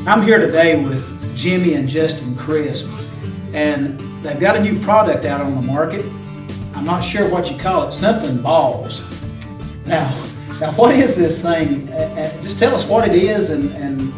I'm here today with Jimmy and Justin Crisp, and they've got a new product out on the market. I'm not sure what you call it, something Ballzz. Now what is this thing? Just tell us what it is, and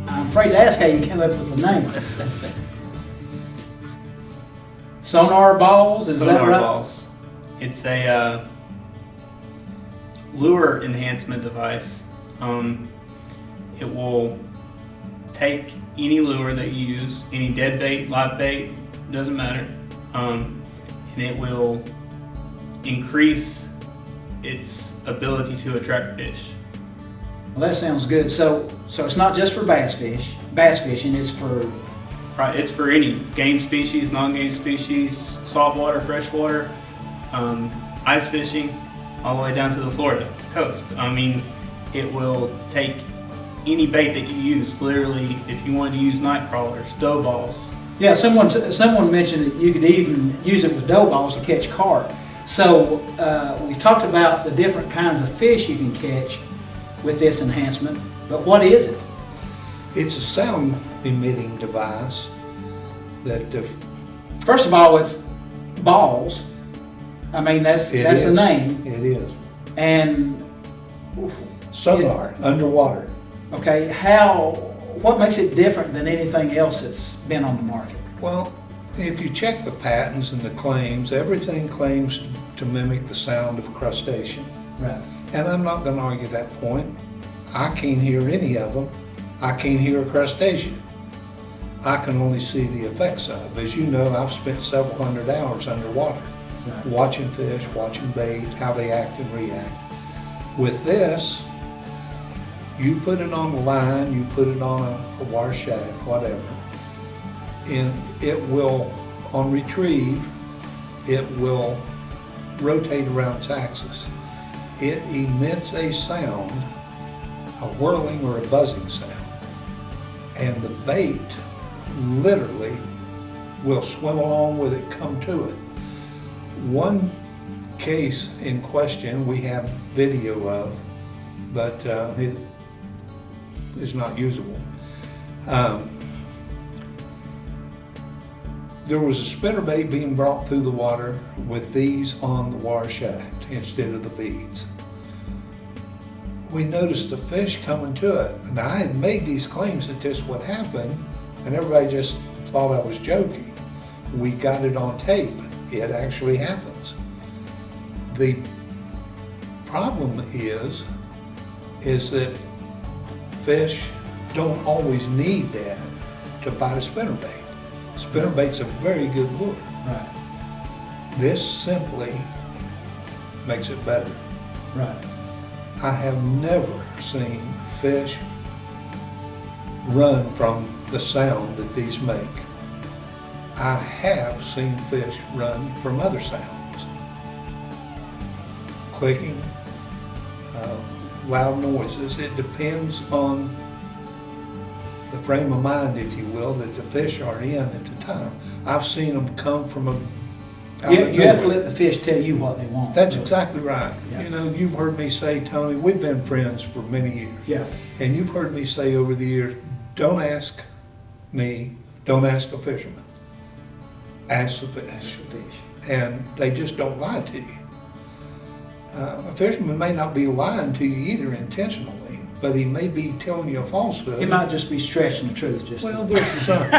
I'm afraid to ask how you came up with the name. Sonar Ballzz, is that right? Sonar Ballzz. It's a lure enhancement device. It will take any lure that you use, any dead bait, live bait, doesn't matter, and it will increase its ability to attract fish. Well, that sounds good. So it's not just for bass fishing, it's for... Right, it's for any game species, non-game species, saltwater, freshwater, ice fishing, all the way down to the Florida coast. I mean, it will take any bait that you use. Literally, if you wanted to use night crawlers, dough balls. Yeah, someone mentioned that you could even use it with dough balls to catch carp. So we've talked about the different kinds of fish you can catch with this enhancement, but what is it? It's a sound emitting device that First of all, it's Ballzz. I mean, that's the name. It is. And sonar, underwater. Okay, what makes it different than anything else that's been on the market? Well, if you check the patents and the claims, everything claims to mimic the sound of a crustacean. Right. And I'm not going to argue that point. I can't hear any of them. I can't hear a crustacean. I can only see the effects of. As you know, I've spent several hundred hours underwater, Right. watching fish, watching bait, how they act and react. With this, you put it on the line, you put it on a wire shaft, whatever, and it will, on retrieve, it will rotate around its axis. It emits a sound, a whirling or a buzzing sound, and the bait literally will swim along with it, come to it. One case in question we have video of, but it is not usable. There was a spinnerbait being brought through the water with these on the wire shaft instead of the beads. We noticed the fish coming to it. And I had made these claims that this would happen, and everybody just thought I was joking. We got it on tape. It actually happens. The problem is that fish don't always need that to bite a spinnerbait. Spinnerbait's a very good lure. Right. This simply makes it better. Right. I have never seen fish run from the sound that these make. I have seen fish run from other sounds. Clicking, loud noises. It depends on the frame of mind, if you will, that the fish are in at the time. I've seen them come from a... You have to let the fish tell you what they want. That's exactly right. Yeah. You know, you've heard me say, Tony, we've been friends for many years. Yeah. And you've heard me say over the years, don't ask me, don't ask a fisherman. Ask the fish. That's the fish. And they just don't lie to you. A fisherman may not be lying to you either intentionally, but he may be telling you a falsehood. He might just be stretching the truth. Well, there's some.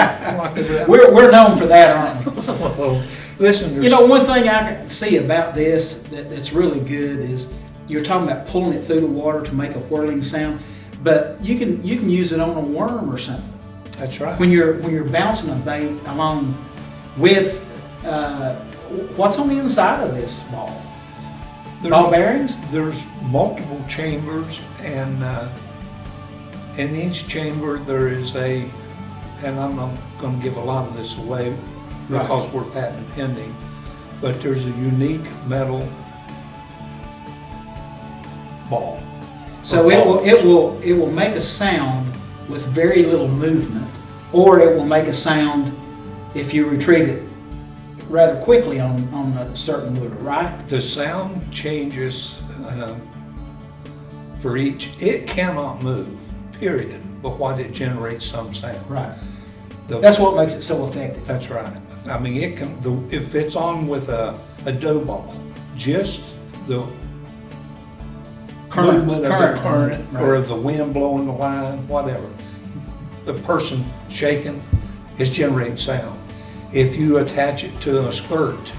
We're known for that, aren't we? Well, listen, You know, one thing I can see about this that's really good is you're talking about pulling it through the water to make a whirling sound, but you can use it on a worm or something. that's right. When you're bouncing a bait along with what's on the inside of this ball? Ball bearings? There's multiple chambers, and in each chamber there is and I'm not going to give a lot of this away because we're patent pending, but there's a unique metal ball. So it will make a sound with very little movement, or it will make a sound if you retrieve it rather quickly on a certain lure, right? The sound changes for each. It cannot move, period, but what it generates some sound. Right. The- That's what makes it so effective. That's right. I mean, it can, if it's on with a dough ball, just the movement of the current right. or of the wind blowing the line, whatever, the person shaking is generating sound. If you attach it to a skirt,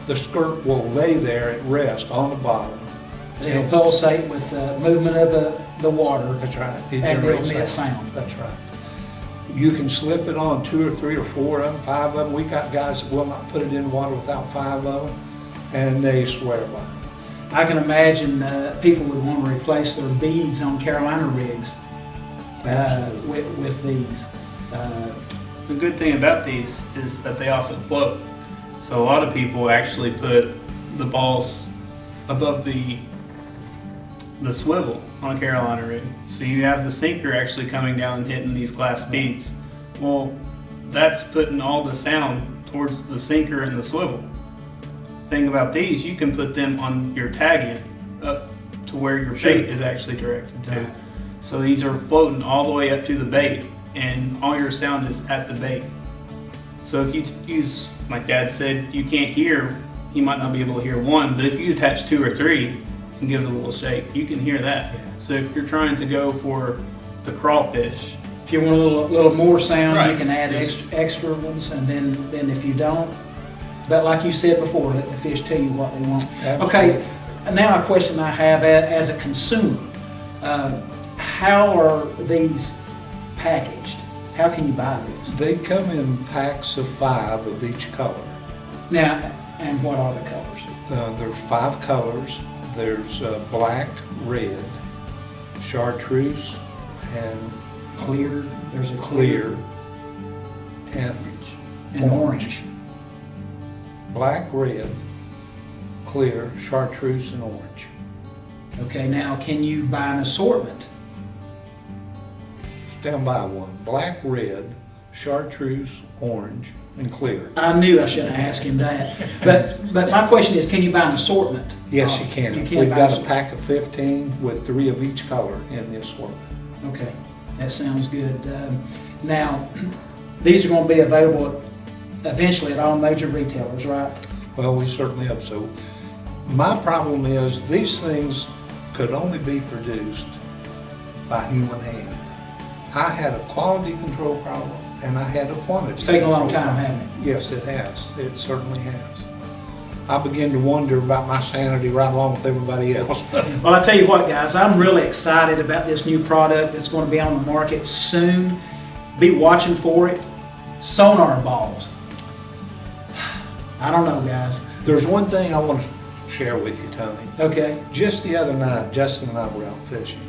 the skirt will lay there at rest on the bottom. It'll pulsate with the movement of the water. That's right. It And it'll generates emit sound. That's right. You can slip it on 2 or 3 or 4 of them, 5 of them. We got guys that will not put it in water without 5 of them, and they swear by it. I can imagine people would want to replace their beads on Carolina rigs with these. The good thing about these is that they also float. So a lot of people actually put the balls above the swivel on a Carolina rig. So you have the sinker actually coming down and hitting these glass beads. Well, that's putting all the sound towards the sinker and the swivel. Thing about these, you can put them on your tagging up to where your bait is actually directed to. Right. So these are floating all the way up to the bait, and all your sound is at the bait. So if you use, like Dad said, you can't hear, you might not be able to hear one, but if you attach 2 or 3 and give it a little shake, you can hear that. Yeah. So if you're trying to go for the crawfish, If you want a little more sound, Right. you can add extra ones, and then if you don't, but like you said before, let the fish tell you what they want. Absolutely. Okay, now a question I have as a consumer. How are these packaged? How can you buy these? They come in packs of 5 of each color. Now, and what are the colors? There's 5 colors. There's black, red, chartreuse, and Clear, there's a clear, and orange. black, red, clear, chartreuse, and orange. Okay, now can you buy an assortment? Stand by one. Black, red, chartreuse, orange, and clear. I knew I shouldn't ask him that. But my question is, can you buy an assortment? Yes, you can. You can We've buy got an a pack of 15 with 3 of each color in the assortment. Okay, that sounds good. Now, these are going to be available eventually at all major retailers, right? Well, we certainly hope so. My problem is these things could only be produced by human hand. I had a quality control problem and I had a quantity. It's taken a long control time, problem. hasn't Yes, it has. It certainly has. I begin to wonder about my sanity right along with everybody else. Well, I tell you what, guys, I'm really excited about this new product that's going to be on the market soon. Be watching for it. Sonar Ballzz. I don't know, guys. There's one thing I want to share with you, Tony. Okay. Just the other night, Justin and I were out fishing.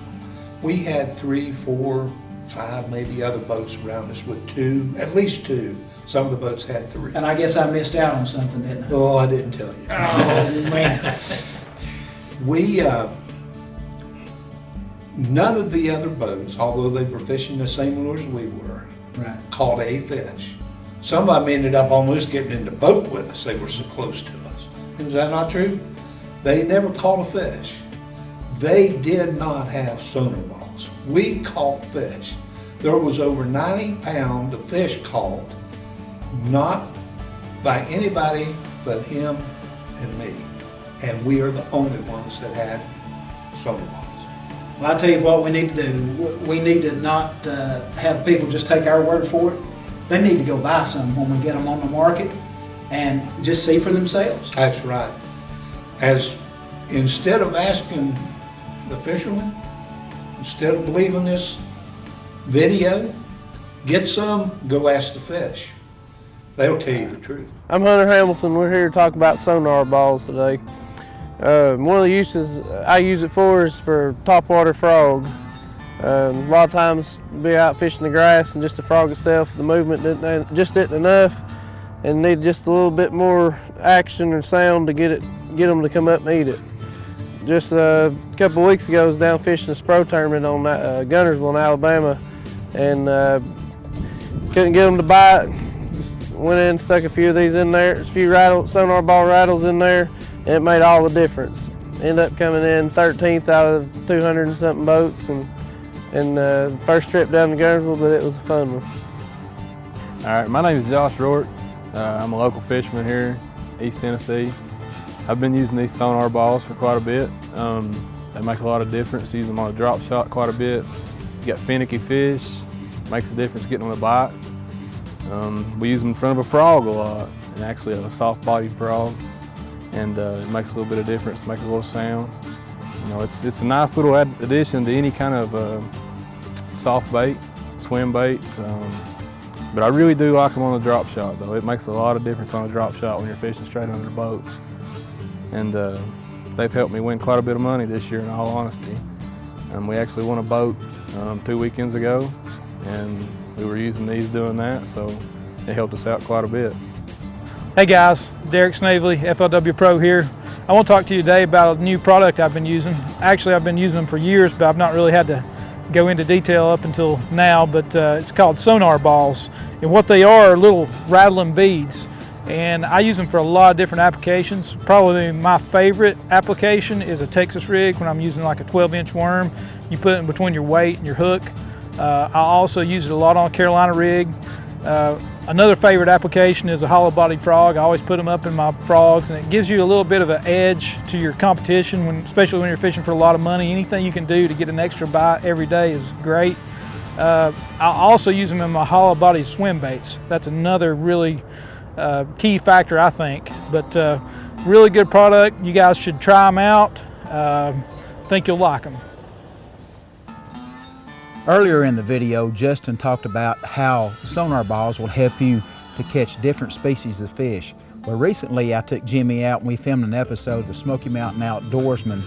We had 3, 4, 5, maybe other boats around us with 2, at least 2. Some of the boats had 3. And I guess I missed out on something, didn't I? Oh, I didn't tell you. Oh, man. We, none of the other boats, although they were fishing the same lures we were, Right. caught a fish. Some of them ended up almost getting in the boat with us. They were so close to us. Is that not true? They never caught a fish. They did not have sonar balls. We caught fish. There was over 90 pounds of fish caught, not by anybody but him and me. And we are the only ones that had sonar balls. Well, I'll tell you what we need to do. We need to not have people just take our word for it. They need to go buy some when we get them on the market and just see for themselves. That's right. As instead of asking the fishermen, instead of believing this video, get some, go ask the fish. They'll tell you the truth. I'm Hunter Hamilton. We're here to talk about Sonar Ballzz today. One of the uses I use it for is for topwater frog. A lot of times be out fishing the grass and just the frog itself, the movement just isn't enough and need just a little bit more action or sound to get them to come up and eat it. Just a couple of weeks ago I was down fishing a Spro tournament on Gunnersville in Alabama and couldn't get them to bite. Just went in and stuck a few of these in there, a few Sonar Ball rattles in there, and it made all the difference. Ended up coming in 13th out of 200 and something boats, and And first trip down to Gainesville, but it was a fun one. All right, my name is Josh Rourke. I'm a local fisherman here, East Tennessee. I've been using these Sonar Ballzz for quite a bit. They make a lot of difference. Use them on a drop shot quite a bit. You got finicky fish, makes a difference getting them a bite. We use them in front of a frog a lot, and actually a soft-bodied frog, and it makes a little bit of difference, makes a little sound. You know, it's a nice little addition to any kind of soft bait, swim baits. But I really do like them on the drop shot, though. It makes a lot of difference on a drop shot when you're fishing straight under the boat. And they've helped me win quite a bit of money this year, in all honesty. We actually won a boat 2 weekends ago, and we were using these doing that, so it helped us out quite a bit. Hey guys, Derek Snavely, FLW Pro here. I want to talk to you today about a new product I've been using. Actually, I've been using them for years, but I've not really had to go into detail up until now, but it's called Sonar Ballzz. And what they are little rattling beads. And I use them for a lot of different applications. Probably my favorite application is a Texas rig when I'm using like a 12-inch worm. You put it in between your weight and your hook. I also use it a lot on a Carolina rig. Another favorite application is a hollow-bodied frog. I always put them up in my frogs, and it gives you a little bit of an edge to your competition, especially when you're fishing for a lot of money. Anything you can do to get an extra bite every day is great. I also use them in my hollow-bodied swim baits. That's another really key factor, I think. But really good product. You guys should try them out. Think you'll like them. Earlier in the video, Justin talked about how Sonar Ballzz will help you to catch different species of fish. Well, recently I took Jimmy out and we filmed an episode of the Smoky Mountain Outdoorsman.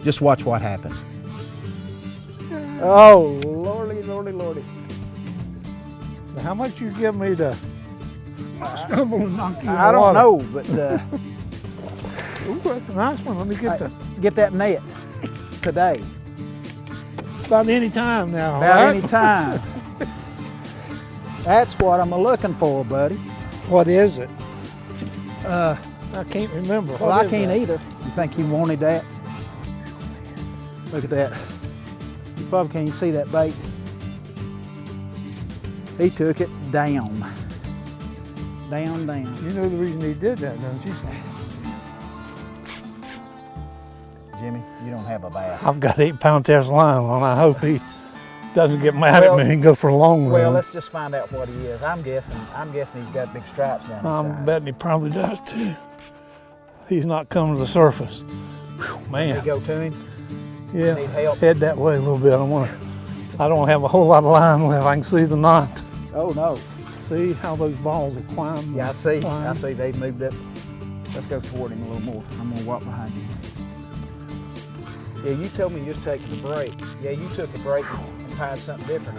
Just watch what happened. Oh, lordy, lordy, lordy. Now, how much you give me to stumble and knock you in the I don't water? know, but Ooh, that's a nice one. Let me get that net today. About any time now. About right? any time. That's what I'm looking for, buddy. What is it? I can't remember. Well, I can't either. You think he wanted that? Look at that. You probably can't even see that bait. He took it down. Down, down. You know the reason he did that, don't you? Jimmy, you don't have a bass. I've got 8-pound test line on. I hope he doesn't get mad at me and go for a long run. Well, let's just find out what he is. I'm guessing he's got big stripes down his I'm side. betting he probably does too. He's not coming to the surface. Whew, man. Can we go to him? Yeah. Need help? Head that way a little bit. I don't have a whole lot of line left. I can see the knot. Oh no. See how those balls are climbing? Yeah, I see. I see they've moved up. Let's go toward him a little more. I'm gonna walk behind you. Yeah, you told me you was taking a break. Yeah, you took a break and tried something different.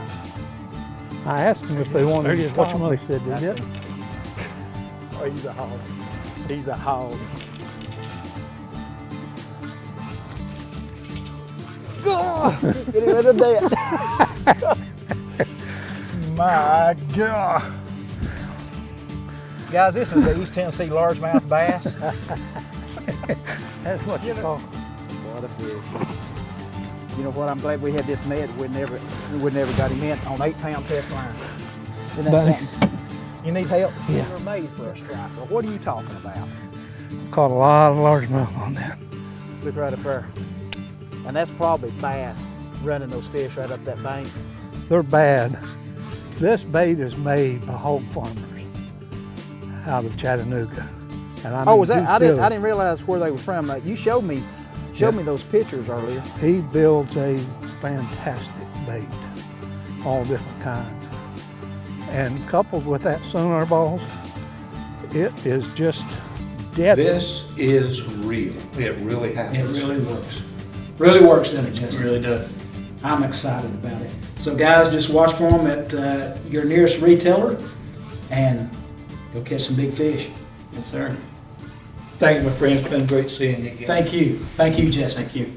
I asked him if they wanted to watch him. They said they did. Oh, he's a hog. He's a hog. Get him in the net. My God. Guys, this is the East Tennessee largemouth bass. That's what you call. What a fish. You know what? I'm glad we had this net. We never got him in on 8-pound test line. Isn't that something? You need help? Yeah. You're made for a striper. What are you talking about? Caught a lot of largemouth on that. Look right up there. And that's probably bass running those fish right up that bank. They're bad. This bait is made by hog farmers out of Chattanooga. And I mean, Was that? I didn't realize where they were from. You showed me me those pictures earlier. He builds a fantastic bait, all different kinds. And coupled with that Sonar Ballzz, it is just deadly. This is real. It really It happens. really works. Really works, doesn't it, It Justin? really does. I'm excited about it. So guys, just watch for them at your nearest retailer and you'll catch some big fish. Yes, sir. Thank you, my friend. It's been great seeing you again. Thank you. Thank you, Justin. Thank you.